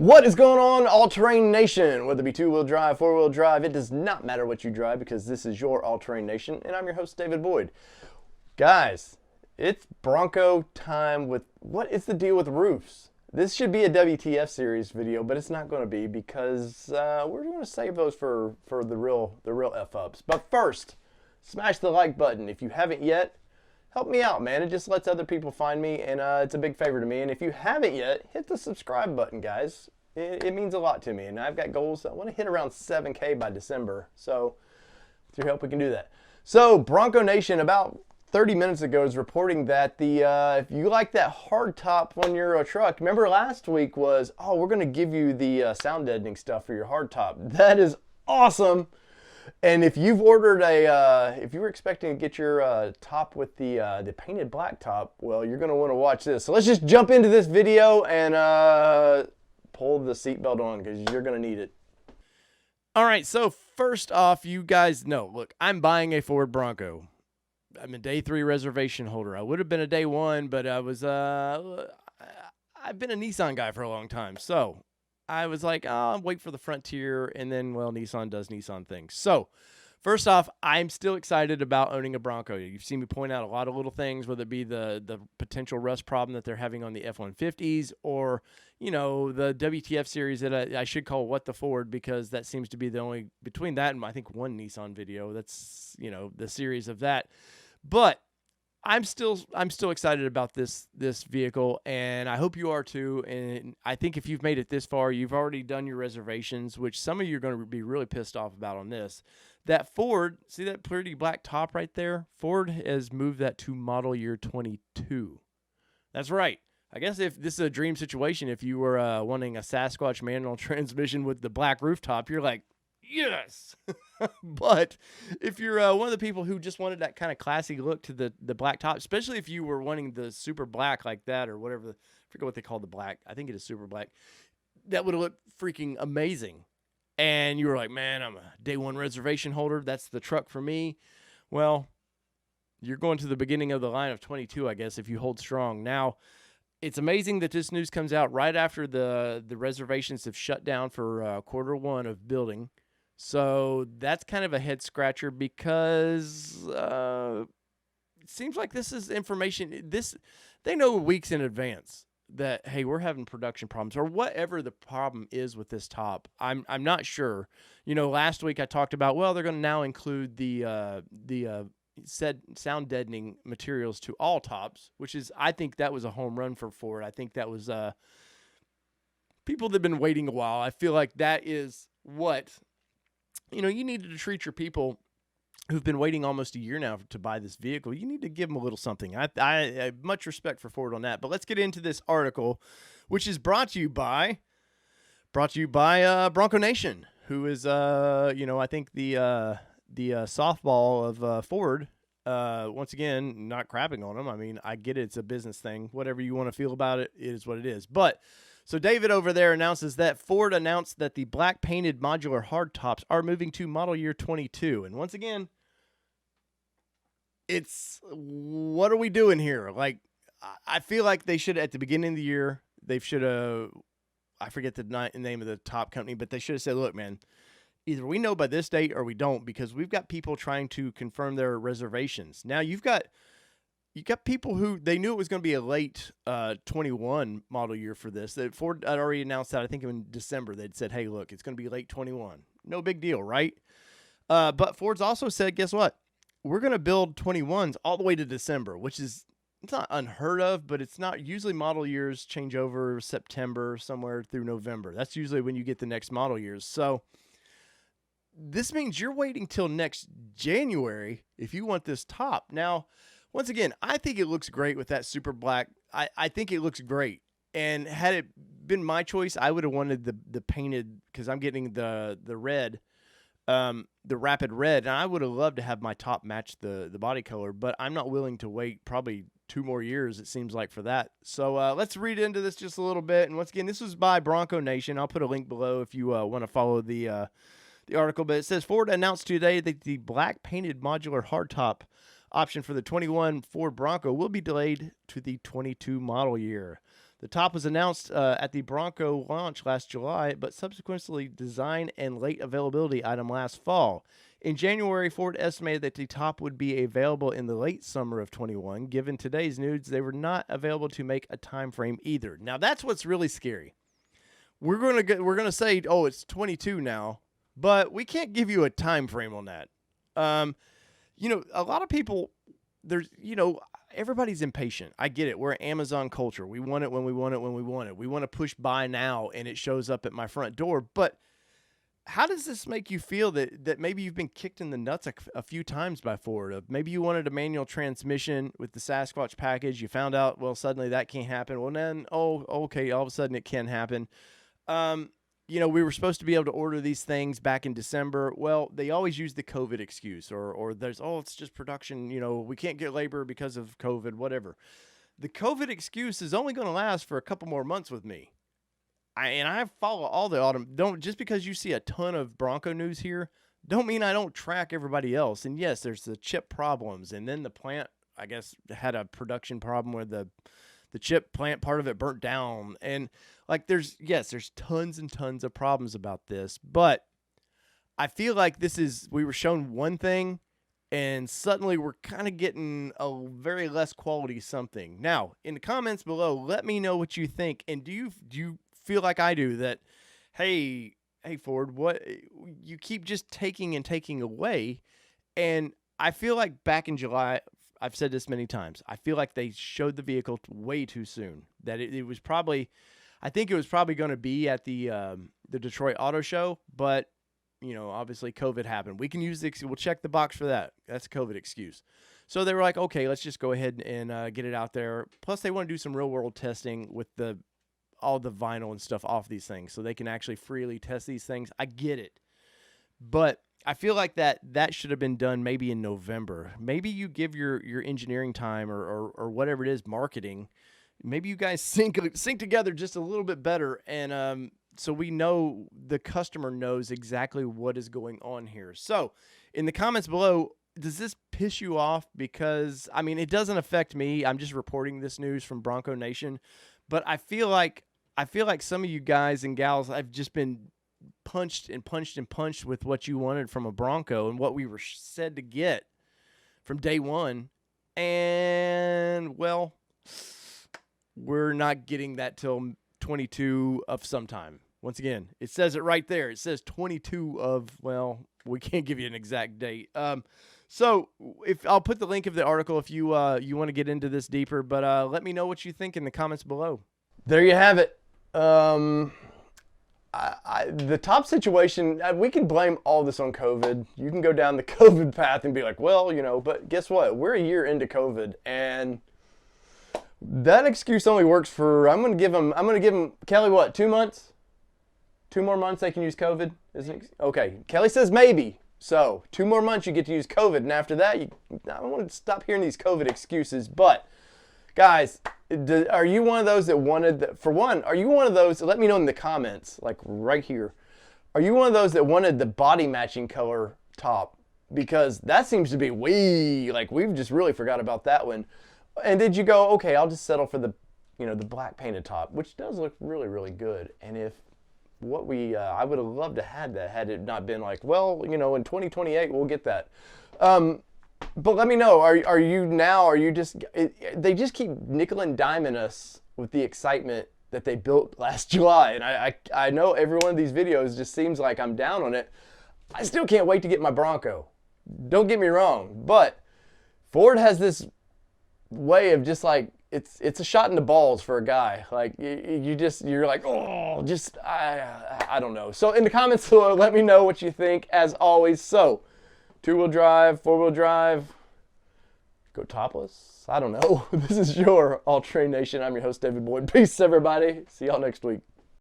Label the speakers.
Speaker 1: What is going on, all-terrain nation? Whether it be two-wheel drive, four-wheel drive, it does not matter what you drive because this is your all-terrain nation, and I'm your host, David Boyd. Guys, it's Bronco time with what is the deal with roofs? This should be a WTF series video, but it's not going to be because we're going to save those for the real F-ups. But first, smash the like button if you haven't yet. Help me out, man. It just lets other people find me, and it's a big favor to me. And if you haven't yet, hit the subscribe button, guys. It means a lot to me, and I've got goals. I want to hit around 7K by December, so with your help, we can do that. So, Bronco Nation, about 30 minutes ago, is reporting that if you like that hard top on your truck, remember last week was, oh, we're going to give you the sound deadening stuff for your hard top. That is awesome. And if you've ordered if you were expecting to get your top with the painted black top, well, you're going to want to watch this. So let's just jump into this video and pull the seatbelt on because you're going to need it. All right, so first off, you guys know, look, I'm buying a Ford Bronco. I'm a day 3 reservation holder. I would have been a day 1, but I was I've been a Nissan guy for a long time, so I was like, oh, I'll wait for the Frontier, and then, well, Nissan does Nissan things. So, first off, I'm still excited about owning a Bronco. You've seen me point out a lot of little things, whether it be the potential rust problem that they're having on the F-150s or, you know, the WTF series that I should call What the Ford, because that seems to be the only, between that and I think one Nissan video, that's, you know, the series of that. But I'm still excited about this vehicle, and I hope you are too. And I think if you've made it this far, you've already done your reservations, which some of you are going to be really pissed off about on this. That Ford, see that pretty black top right there? Ford has moved that to model year 22. That's right. I guess if this is a dream situation, if you were wanting a Sasquatch manual transmission with the black rooftop, you're like, yes. But if you're one of the people who just wanted that kind of classy look to the black top, especially if you were wanting the super black like that or whatever, I forget what they call the black. I think it is super black. That would have looked freaking amazing. And you were like, man, I'm a day 1 reservation holder. That's the truck for me. Well, you're going to the beginning of the line of 22, I guess, if you hold strong. Now, it's amazing that this news comes out right after the reservations have shut down for Q1 of building. So that's kind of a head scratcher because it seems like this is information. They know weeks in advance that, hey, we're having production problems or whatever the problem is with this top. I'm not sure. You know, last week I talked about, well, they're going to now include the sound deadening materials to all tops, which is, I think that was a home run for Ford. I think that was people that have been waiting a while. I feel like that is what, you know, you needed to treat your people who've been waiting almost a year now to buy this vehicle. You need to give them a little something. I have much respect for Ford on that. But let's get into this article, which is brought to you by Bronco Nation, who is you know, I think the softball of Ford. Once again, not crapping on them. I mean, I get it. It's a business thing. Whatever you want to feel about it, it is what it is. But so David over there announces that Ford announced that the black painted modular hardtops are moving to model year 22. And once again, it's, what are we doing here? Like, I feel like they should, at the beginning of the year, they should have, I forget the name of the top company, but they should have said, look, man, either we know by this date or we don't, because we've got people trying to confirm their reservations. Now you got people who they knew it was going to be a late 21 model year for this. That Ford had already announced that, I think in December. They'd said, hey, look, it's going to be late 21. No big deal, right? But Ford's also said, guess what? We're going to build 21s all the way to December, which is, it's not unheard of, but it's not. Usually model years change over September, somewhere through November. That's usually when you get the next model years. So this means you're waiting till next January if you want this top. Now, once again, I think it looks great with that super black. I think it looks great. And had it been my choice, I would have wanted the painted, because I'm getting the red, the rapid red. And I would have loved to have my top match the body color, but I'm not willing to wait probably 2 more years, it seems like, for that. So let's read into this just a little bit. And once again, this was by Bronco Nation. I'll put a link below if you want to follow the article. But it says, Ford announced today that the black painted modular hardtop option for the 21 Ford Bronco will be delayed to the 22 model year. The top was announced at the Bronco launch last July, but subsequently design and late availability item last fall. In January, Ford estimated that the top would be available in the late summer of 21. Given today's news, they were not available to make a time frame either. Now, that's what's really scary. We're gonna say, oh, it's 22 now, but we can't give you a time frame on that. A lot of people, everybody's impatient. I get it. We're an Amazon culture. We want it when we want it when we want it. We want to push buy now, and it shows up at my front door. But how does this make you feel that maybe you've been kicked in the nuts a few times by Ford? Maybe you wanted a manual transmission with the Sasquatch package. You found out, well, suddenly that can't happen. Well, then, okay, all of a sudden it can happen. We were supposed to be able to order these things back in December. Well, they always use the COVID excuse, or there's, it's just production. We can't get labor because of COVID, whatever. The COVID excuse is only going to last for a couple more months with me. I follow all the autumn. Just because you see a ton of Bronco news here, don't mean I don't track everybody else. And yes, there's the chip problems, and then the plant, I guess, had a production problem where the chip plant part of it burnt down, and there's tons and tons of problems about this. But I feel like we were shown one thing, and suddenly we're kind of getting a very less quality something. Now, in the comments below, let me know what you think, and do you feel like I do that, hey Ford, what you keep just taking and taking away? And I feel like back in July, I've said this many times, I feel like they showed the vehicle way too soon. That it was probably, I think it was probably going to be at the Detroit Auto Show, but obviously COVID happened. We can use we'll check the box for that. That's a COVID excuse. So they were like, okay, let's just go ahead and get it out there. Plus, they want to do some real world testing with all the vinyl and stuff off these things, so they can actually freely test these things. I get it, but I feel like that should have been done maybe in November. Maybe you give your engineering time or whatever it is, marketing. Maybe you guys sync together just a little bit better, and so we know, the customer knows exactly what is going on here. So in the comments below, does this piss you off? Because it doesn't affect me. I'm just reporting this news from Bronco Nation, but I feel like some of you guys and gals, I've just been punched with what you wanted from a Bronco and what we were said to get from day one. And, well, we're not getting that till 22 of sometime. Once again, it says it right there. It says 22 of, well, we can't give you an exact date. So if I'll put the link of the article if you want to get into this deeper, but let me know what you think in the comments below. There you have it. The top situation, we can blame all this on COVID. You can go down the COVID path and be like, well, but guess what? We're a year into COVID, and that excuse only works for, I'm going to give them, Kelly, what, 2 months? 2 more months they can use COVID? Okay, Kelly says maybe. So 2 more months you get to use COVID, and after that, I want to stop hearing these COVID excuses. But guys, are you one of those that wanted, for one, are you one of those, let me know in the comments, like right here, are you one of those that wanted the body matching color top? Because that seems to be we've just really forgot about that one. And did you go, okay, I'll just settle for the black painted top, which does look really, really good. And if I would have loved to have that had it not been like, well, in 2028 we'll get that. But let me know, are you just, they just keep nickel and diming us with the excitement that they built last July. And I know every one of these videos just seems like I'm down on it. I still can't wait to get my Bronco. Don't get me wrong, but Ford has this way of just it's a shot in the balls for a guy. Like you're like, oh, just I don't know. So in the comments below, let me know what you think as always. So 2-wheel drive, 4-wheel drive, go topless. I don't know. This is your All Terrain Nation. I'm your host, David Boyd. Peace, everybody. See y'all next week.